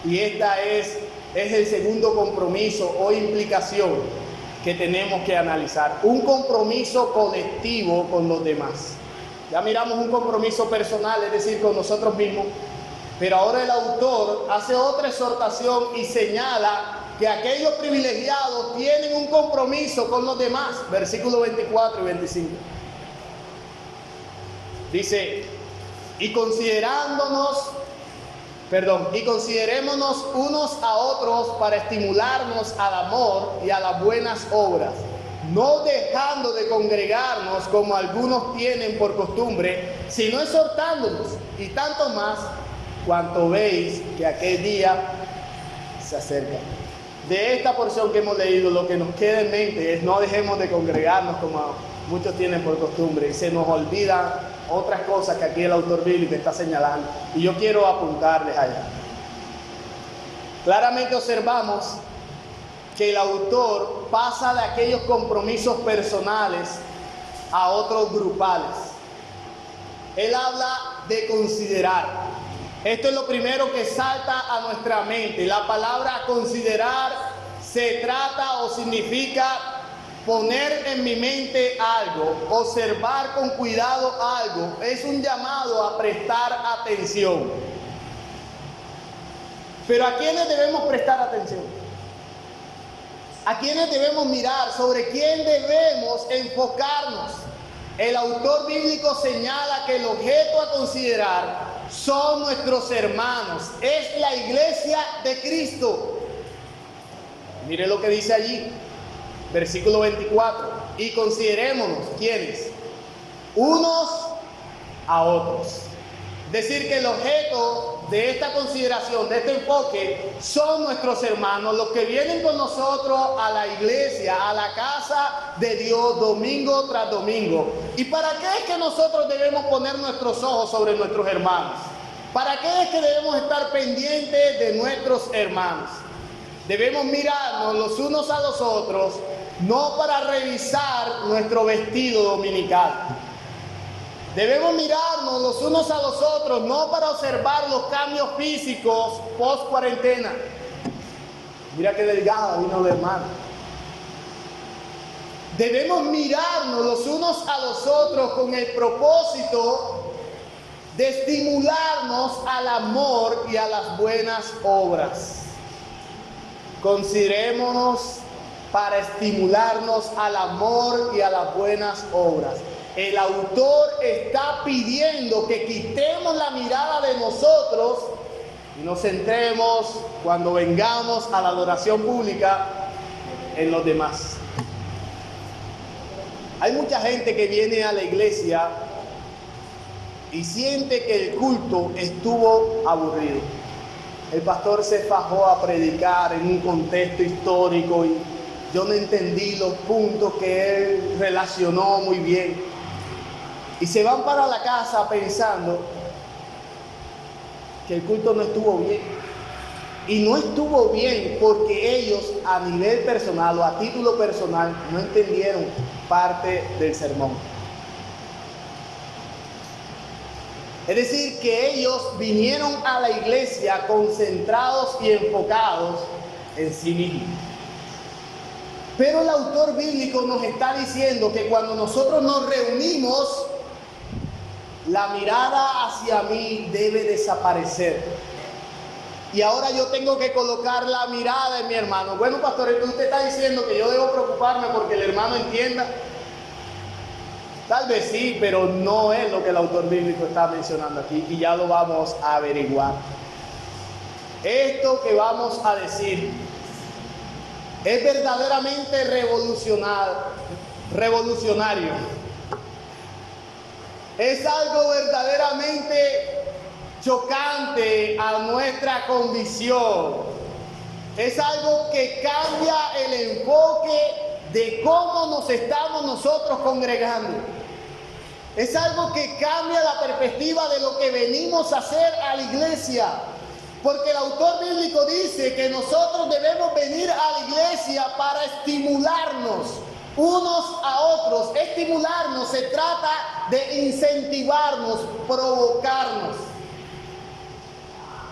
Y esta es el segundo compromiso o implicación que tenemos que analizar. Un compromiso colectivo con los demás. Ya miramos un compromiso personal, es decir, con nosotros mismos. Pero ahora el autor hace otra exhortación y señala que aquellos privilegiados tienen un compromiso con los demás. Versículos 24 y 25. Dice, y considerémonos unos a otros para estimularnos al amor y a las buenas obras, no dejando de congregarnos como algunos tienen por costumbre, sino exhortándonos, y tanto más cuanto veis que aquel día se acerca. De esta porción que hemos leído, lo que nos queda en mente es no dejemos de congregarnos como muchos tienen por costumbre y se nos olvidan otras cosas que aquí el autor bíblico está señalando, y yo quiero apuntarles allá. Claramente observamos que el autor pasa de aquellos compromisos personales a otros grupales. Él habla de considerar. Esto es lo primero que salta a nuestra mente. La palabra considerar se trata o significa poner en mi mente algo, observar con cuidado algo. Es un llamado a prestar atención. Pero ¿a quiénes debemos prestar atención? ¿A quiénes debemos mirar? ¿Sobre quién debemos enfocarnos? El autor bíblico señala que el objeto a considerar son nuestros hermanos, es la iglesia de Cristo. Mire lo que dice allí, versículo 24, y considerémonos, ¿quiénes? Unos a otros. Decir que el objeto de esta consideración, de este enfoque, son nuestros hermanos, los que vienen con nosotros a la iglesia, a la casa de Dios, domingo tras domingo. ¿Y para qué es que nosotros debemos poner nuestros ojos sobre nuestros hermanos? ¿Para qué es que debemos estar pendientes de nuestros hermanos? Debemos mirarnos los unos a los otros, no para revisar nuestro vestido dominical. Debemos mirarnos los unos a los otros, no para observar los cambios físicos post cuarentena. Mira qué delgada vino la hermana. Debemos mirarnos los unos a los otros con el propósito de estimularnos al amor y a las buenas obras. Considerémonos para estimularnos al amor y a las buenas obras. El autor está pidiendo que quitemos la mirada de nosotros y nos centremos, cuando vengamos a la adoración pública, en los demás. Hay mucha gente que viene a la iglesia y siente que el culto estuvo aburrido. El pastor se fajó a predicar en un contexto histórico y yo no entendí los puntos que él relacionó muy bien. Y se van para la casa pensando que el culto no estuvo bien. Y no estuvo bien porque ellos a nivel personal o a título personal no entendieron parte del sermón. Es decir, que ellos vinieron a la iglesia concentrados y enfocados en sí mismos. Pero el autor bíblico nos está diciendo que cuando nosotros nos reunimos, la mirada hacia mí debe desaparecer. y ahora yo tengo que colocar la mirada en mi hermano. Bueno, pastor, usted está diciendo que yo debo preocuparme porque el hermano entienda. Tal vez sí, pero no es lo que el autor bíblico está mencionando aquí, y ya lo vamos a averiguar. Esto que vamos a decir es verdaderamente revolucionario. Es algo verdaderamente chocante a nuestra condición. Es algo que cambia el enfoque de cómo nos estamos nosotros congregando. Es algo que cambia la perspectiva de lo que venimos a hacer a la iglesia. Porque el autor bíblico dice que nosotros debemos venir a la iglesia para estimularnos unos a otros. Estimularnos se trata de incentivarnos, provocarnos.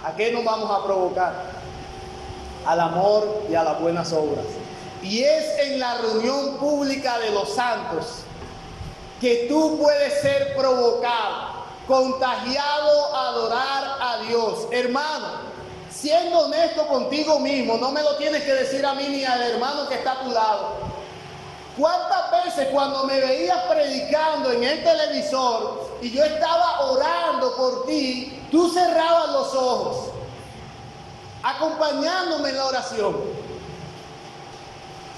¿A qué nos vamos a provocar? Al amor y a las buenas obras. Y es en la reunión pública de los santos que tú puedes ser provocado, contagiado a adorar a Dios. Hermano, siendo honesto contigo mismo, no me lo tienes que decir a mí ni al hermano que está a tu lado. ¿Cuántas veces cuando me veías predicando en el televisor y yo estaba orando por ti, tú cerrabas los ojos, acompañándome en la oración?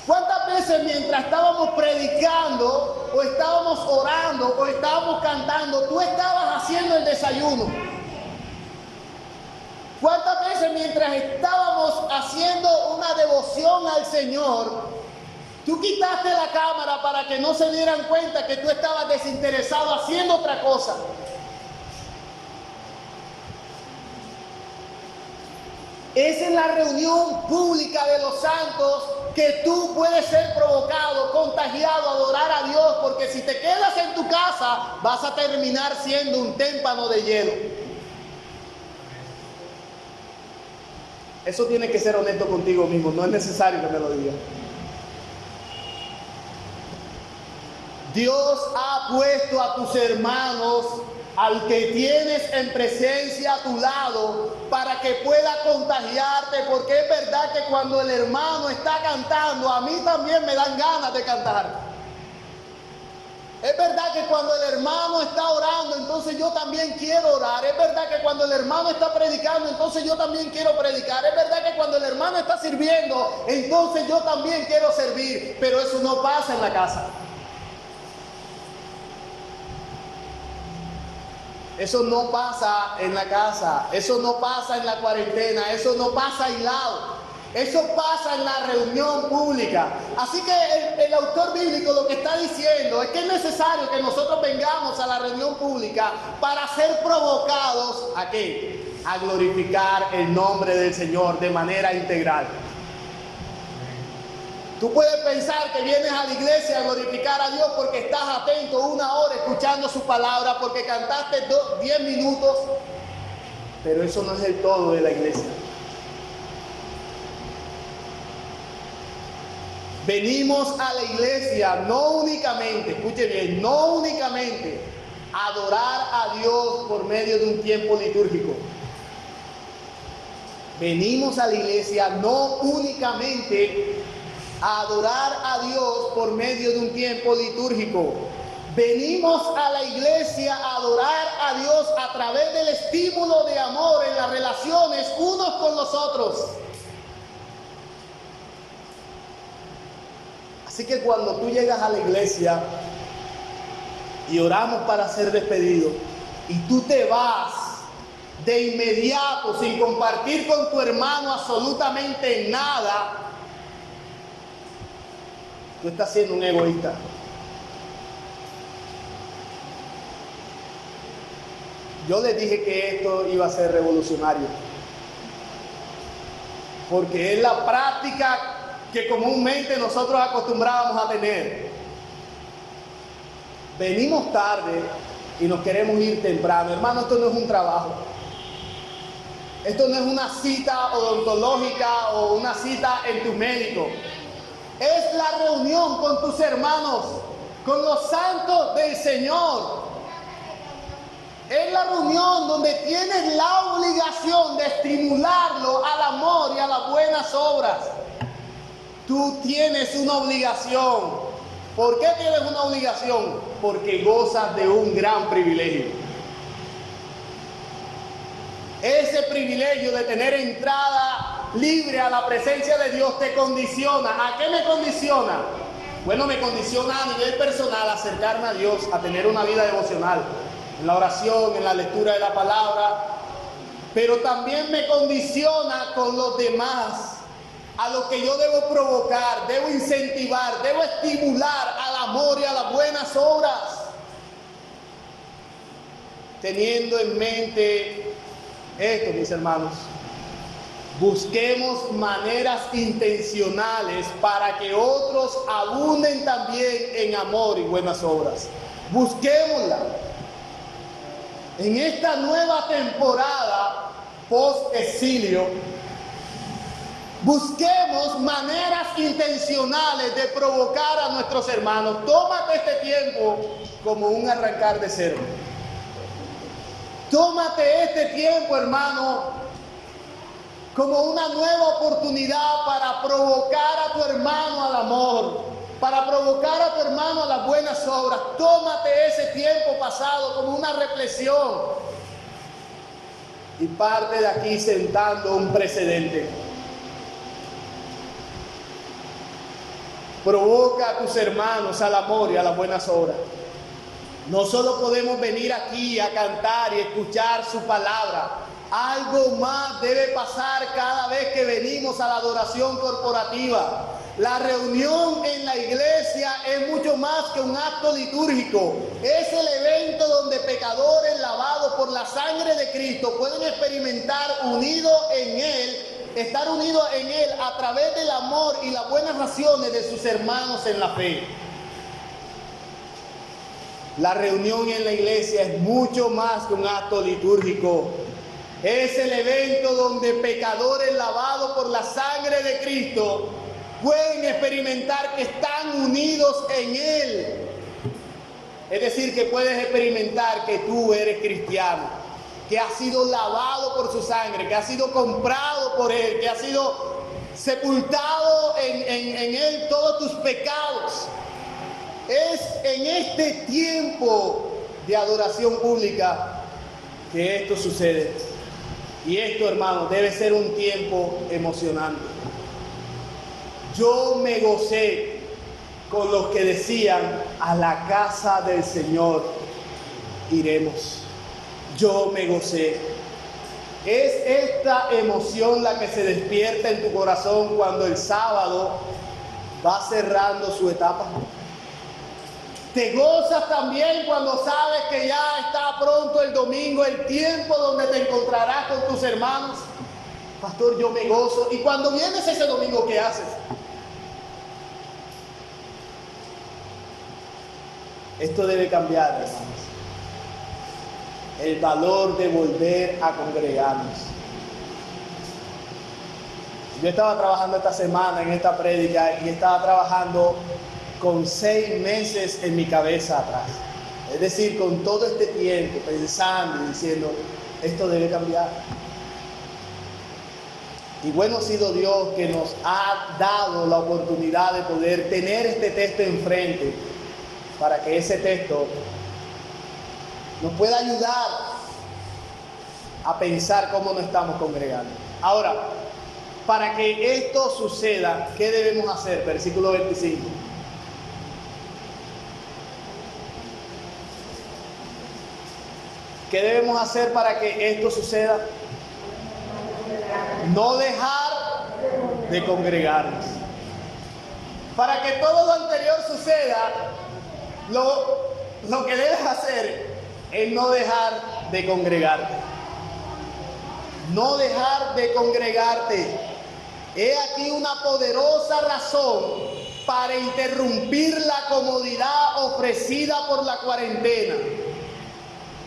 ¿Cuántas veces mientras estábamos predicando, o estábamos orando, o estábamos cantando, tú estabas haciendo el desayuno? ¿Cuántas veces mientras estábamos haciendo una devoción al Señor, tú quitaste la cámara para que no se dieran cuenta que tú estabas desinteresado haciendo otra cosa? Es en la reunión pública de los santos que tú puedes ser provocado, contagiado a adorar a Dios, porque si te quedas en tu casa vas a terminar siendo un témpano de hielo. Eso tiene que ser honesto contigo mismo, no es necesario que me lo digas. Dios ha puesto a tus hermanos, al que tienes en presencia a tu lado, para que pueda contagiarte, porque es verdad que cuando el hermano está cantando, a mí también me dan ganas de cantar. Es verdad que cuando el hermano está orando, entonces yo también quiero orar. Es verdad que cuando el hermano está predicando, entonces yo también quiero predicar. Es verdad que cuando el hermano está sirviendo, entonces yo también quiero servir. Pero eso no pasa en la casa. Eso no pasa en la casa, eso no pasa en la cuarentena, eso no pasa aislado, eso pasa en la reunión pública. Así que el autor bíblico lo que está diciendo es que es necesario que nosotros vengamos a la reunión pública para ser provocados ¿a qué? A glorificar el nombre del Señor de manera integral. Tú puedes pensar que vienes a la iglesia a glorificar a Dios porque estás atento 1 hora escuchando su palabra, porque cantaste 10 minutos, pero eso no es el todo de la iglesia. Venimos a la iglesia no únicamente, escuche bien, no únicamente a adorar a Dios por medio de un tiempo litúrgico. Venimos a la iglesia no únicamente a adorar a Dios por medio de un tiempo litúrgico. Venimos a la iglesia a adorar a Dios a través del estímulo de amor en las relaciones unos con los otros. Así que cuando tú llegas a la iglesia y oramos para ser despedidos y tú te vas de inmediato sin compartir con tu hermano absolutamente nada, tú estás siendo un egoísta. Yo les dije que esto iba a ser revolucionario, porque es la práctica que comúnmente nosotros acostumbrábamos a tener. Venimos tarde y nos queremos ir temprano. Hermano, esto no es un trabajo. Esto no es una cita odontológica o una cita en tu médico. Es la reunión con tus hermanos, con los santos del Señor. Es la reunión donde tienes la obligación de estimularlo al amor y a las buenas obras. Tú tienes una obligación. ¿Por qué tienes una obligación? Porque gozas de un gran privilegio. Ese privilegio de tener entrada libre a la presencia de Dios te condiciona. ¿A qué me condiciona? Bueno, me condiciona a nivel personal a acercarme a Dios, a tener una vida devocional, en la oración, en la lectura de la palabra, pero también me condiciona con los demás, a lo que yo debo provocar, debo incentivar, debo estimular al amor y a las buenas obras, teniendo en mente esto, mis hermanos. Busquemos maneras intencionales para que otros abunden también en amor y buenas obras. Busquémosla. En esta nueva temporada post-exilio, busquemos maneras intencionales de provocar a nuestros hermanos. Tómate este tiempo como un arrancar de cero. Tómate este tiempo, hermano, como una nueva oportunidad para provocar a tu hermano al amor, para provocar a tu hermano a las buenas obras. Tómate ese tiempo pasado como una reflexión y parte de aquí sentando un precedente. Provoca a tus hermanos al amor y a las buenas obras. No solo podemos venir aquí a cantar y escuchar su palabra. Algo más debe pasar cada vez que venimos a la adoración corporativa. La reunión en la iglesia es mucho más que un acto litúrgico. Es el evento donde pecadores lavados por la sangre de Cristo pueden experimentar estar unidos en Él a través del amor y las buenas razones de sus hermanos en la fe. La reunión en la iglesia es mucho más que un acto litúrgico. Es el evento donde pecadores lavados por la sangre de Cristo pueden experimentar que están unidos en Él. Es decir, que puedes experimentar que tú eres cristiano, que has sido lavado por su sangre, que has sido comprado por Él, que has sido sepultado en Él todos tus pecados. Es en este tiempo de adoración pública que esto sucede. Y esto, hermano, debe ser un tiempo emocionante. Yo me gocé con los que decían: a la casa del Señor iremos. Yo me gocé. Es esta emoción la que se despierta en tu corazón cuando el sábado va cerrando su etapa. Te gozas también cuando sabes que ya está pronto el domingo, el tiempo donde te encontrarás con tus hermanos. Pastor, yo me gozo. Y cuando vienes ese domingo, ¿qué haces? Esto debe cambiar, hermanos. El valor de volver a congregarnos. Yo estaba trabajando esta semana en esta prédica y estaba trabajando con 6 meses en mi cabeza atrás. Es decir, con todo este tiempo pensando y diciendo: esto debe cambiar. Y bueno ha sido Dios que nos ha dado la oportunidad de poder tener este texto enfrente, para que ese texto nos pueda ayudar a pensar cómo nos estamos congregando. Ahora, para que esto suceda, ¿qué debemos hacer? Versículo 25. ¿Qué debemos hacer para que esto suceda? No dejar de congregarnos. Para que todo lo anterior suceda, lo que debes hacer es no dejar de congregarte. No dejar de congregarte. He aquí una poderosa razón para interrumpir la comodidad ofrecida por la cuarentena.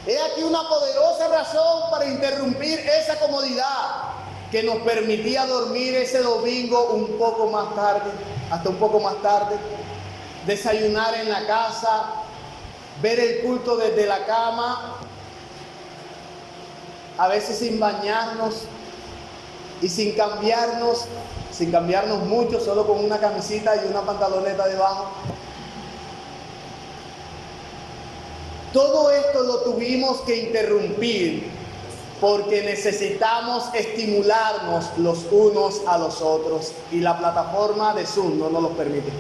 He aquí una poderosa razón para interrumpir esa comodidad que nos permitía dormir ese domingo un poco más tarde, hasta un poco más tarde, desayunar en la casa, ver el culto desde la cama a veces sin bañarnos y sin cambiarnos mucho, solo con una camisita y una pantaloneta debajo. Todo esto lo tuvimos que interrumpir porque necesitamos estimularnos los unos a los otros y la plataforma de Zoom no nos lo permite.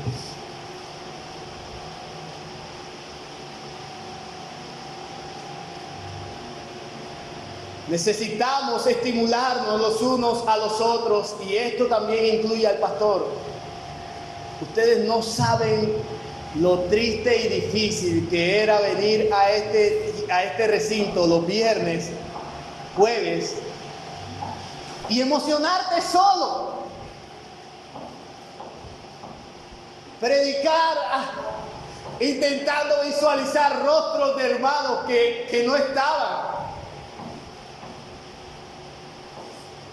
Necesitamos estimularnos los unos a los otros y esto también incluye al pastor. Ustedes no saben lo triste y difícil que era venir a este recinto los viernes, jueves y emocionarte solo. Predicar intentando visualizar rostros de hermanos que no estaban.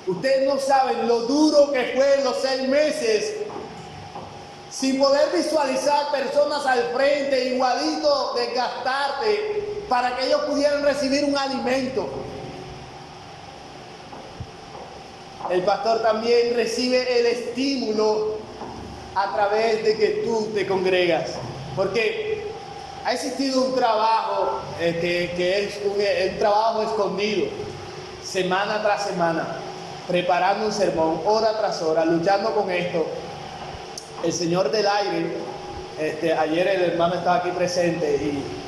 Ustedes no saben lo duro que fue en los 6 meses sin poder visualizar personas al frente, igualito desgastarte para que ellos pudieran recibir un alimento. El pastor también recibe el estímulo a través de que tú te congregas, porque ha existido un trabajo que es un trabajo escondido, semana tras semana, preparando un sermón, hora tras hora, luchando con esto. El Señor del aire, ayer el hermano estaba aquí presente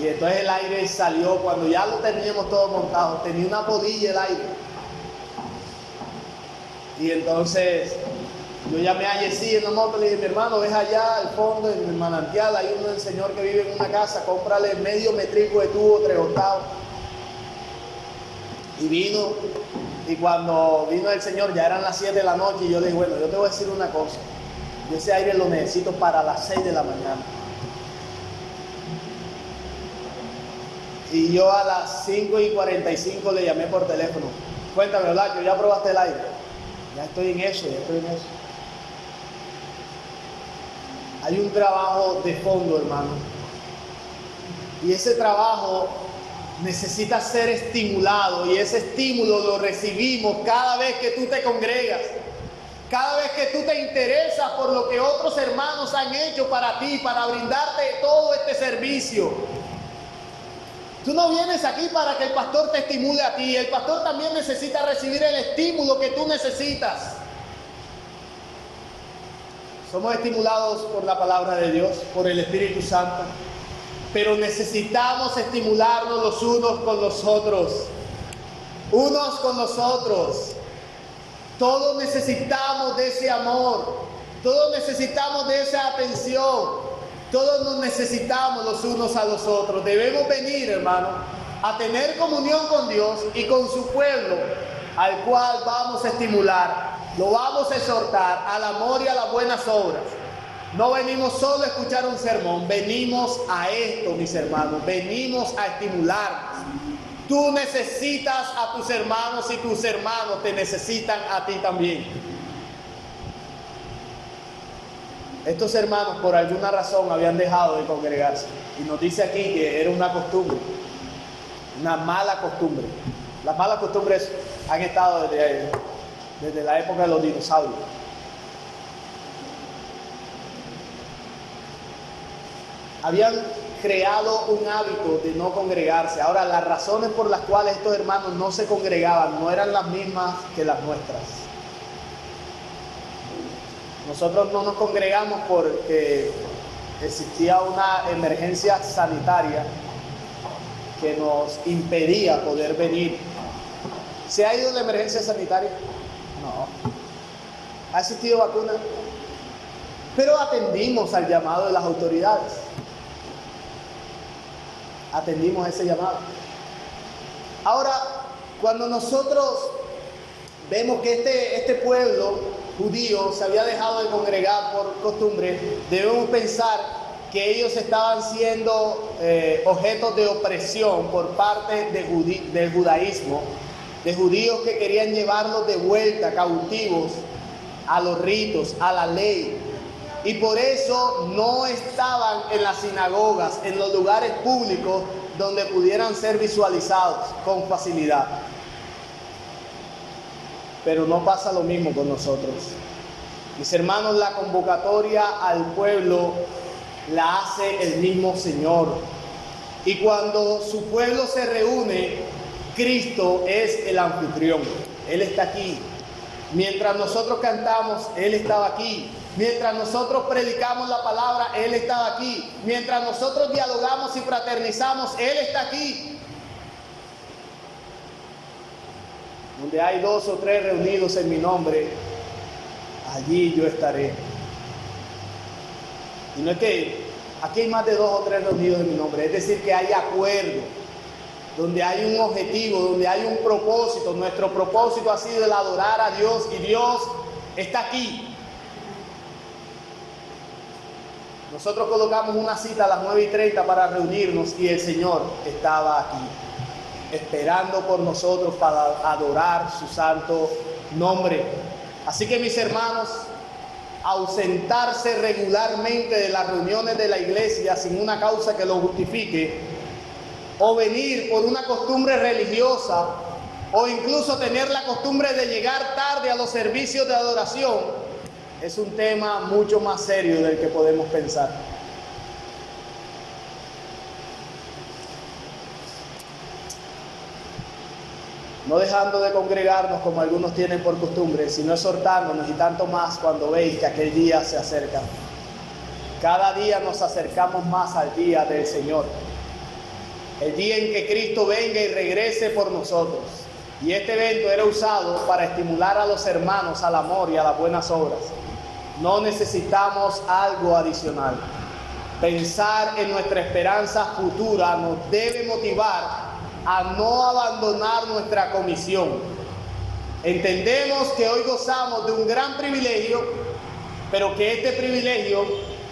y entonces el aire salió cuando ya lo teníamos todo montado, tenía una polilla el aire. Y entonces yo llamé a Yesí en la moto y le dije: mi hermano, ves allá al fondo en el manantial, hay un señor que vive en una casa, cómprale medio metrico de tubo 3 octavos. Y vino, y cuando vino el señor ya eran las 7 de la noche y yo le dije: bueno, yo te voy a decir una cosa, yo ese aire lo necesito para las 6 de la mañana. Y yo a las 5:45 le llamé por teléfono: cuéntame, Blanco, ¿ya probaste el aire? Ya estoy en eso. Hay un trabajo de fondo, hermano. Y ese trabajo necesita ser estimulado. Y ese estímulo lo recibimos cada vez que tú te congregas. Cada vez que tú te interesas por lo que otros hermanos han hecho para ti, para brindarte todo este servicio. Tú no vienes aquí para que el pastor te estimule a ti. El pastor también necesita recibir el estímulo que tú necesitas. Somos estimulados por la palabra de Dios, por el Espíritu Santo. Pero necesitamos estimularnos los unos con los otros. Unos con los otros. Todos necesitamos de ese amor. Todos necesitamos de esa atención. Todos nos necesitamos los unos a los otros. Debemos venir, hermano, a tener comunión con Dios y con su pueblo, al cual vamos a estimular, lo vamos a exhortar al amor y a las buenas obras. No venimos solo a escuchar un sermón, venimos a esto, mis hermanos, venimos a estimularnos. Tú necesitas a tus hermanos y tus hermanos te necesitan a ti también. Estos hermanos por alguna razón habían dejado de congregarse. Y nos dice aquí que era una costumbre, una mala costumbre. Las malas costumbres han estado desde la época de los dinosaurios. Habían creado un hábito de no congregarse. Ahora, las razones por las cuales estos hermanos no se congregaban no eran las mismas que las nuestras. Nosotros no nos congregamos porque existía una emergencia sanitaria que nos impedía poder venir. ¿Se ha ido la emergencia sanitaria? No. ¿Ha existido vacuna? Pero atendimos al llamado de las autoridades. Atendimos ese llamado. Ahora, cuando nosotros vemos que este pueblo judío se había dejado de congregar por costumbre, debemos pensar que ellos estaban siendo objetos de opresión por parte del judaísmo, de judíos que querían llevarlos de vuelta cautivos a los ritos, a la ley, y por eso no estaban en las sinagogas, en los lugares públicos donde pudieran ser visualizados con facilidad. pero no pasa lo mismo con nosotros. Mis hermanos, la convocatoria al pueblo la hace el mismo Señor. Y cuando su pueblo se reúne, Cristo es el anfitrión. Él está aquí. Mientras nosotros cantamos, Él estaba aquí. Mientras nosotros predicamos la palabra, Él estaba aquí. Mientras nosotros dialogamos y fraternizamos, Él está aquí. Donde hay 2 o 3 reunidos en mi nombre, allí yo estaré. Y no es que aquí hay más de 2 o 3 reunidos en mi nombre, es decir, que hay acuerdo, donde hay un objetivo, donde hay un propósito. Nuestro propósito ha sido el adorar a Dios y Dios está aquí. Nosotros colocamos una cita a las 9:30 para reunirnos y el Señor estaba aquí, esperando por nosotros para adorar su santo nombre. Así que, mis hermanos, ausentarse regularmente de las reuniones de la iglesia sin una causa que lo justifique, o venir por una costumbre religiosa, o incluso tener la costumbre de llegar tarde a los servicios de adoración, es un tema mucho más serio del que podemos pensar. No dejando de congregarnos como algunos tienen por costumbre, sino exhortándonos, y tanto más cuando veis que aquel día se acerca. Cada día nos acercamos más al día del Señor, el día en que Cristo venga y regrese por nosotros. Y este evento era usado para estimular a los hermanos al amor y a las buenas obras. No necesitamos algo adicional. Pensar en nuestra esperanza futura nos debe motivar a no abandonar nuestra comisión. Entendemos que hoy gozamos de un gran privilegio, pero que este privilegio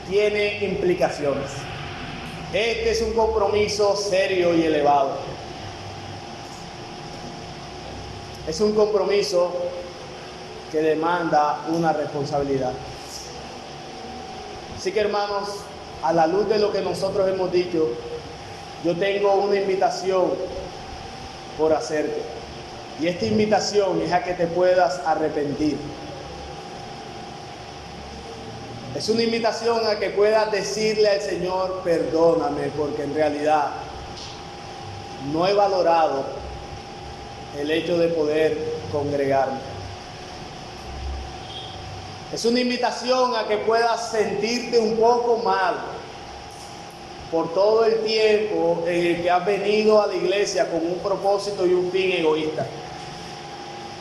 tiene implicaciones. Este es un compromiso serio y elevado. Es un compromiso que demanda una responsabilidad. Así que, hermanos, a la luz de lo que nosotros hemos dicho, yo tengo una invitación por hacerte. Y esta invitación es a que te puedas arrepentir. Es una invitación a que puedas decirle al Señor: perdóname, porque en realidad no he valorado el hecho de poder congregarme. Es una invitación a que puedas sentirte un poco mal por todo el tiempo en el que has venido a la iglesia con un propósito y un fin egoísta.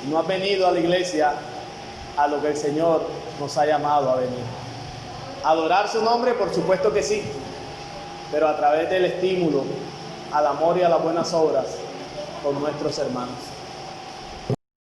Y no has venido a la iglesia a lo que el Señor nos ha llamado a venir. Adorar su nombre, por supuesto que sí, pero a través del estímulo al amor y a las buenas obras con nuestros hermanos.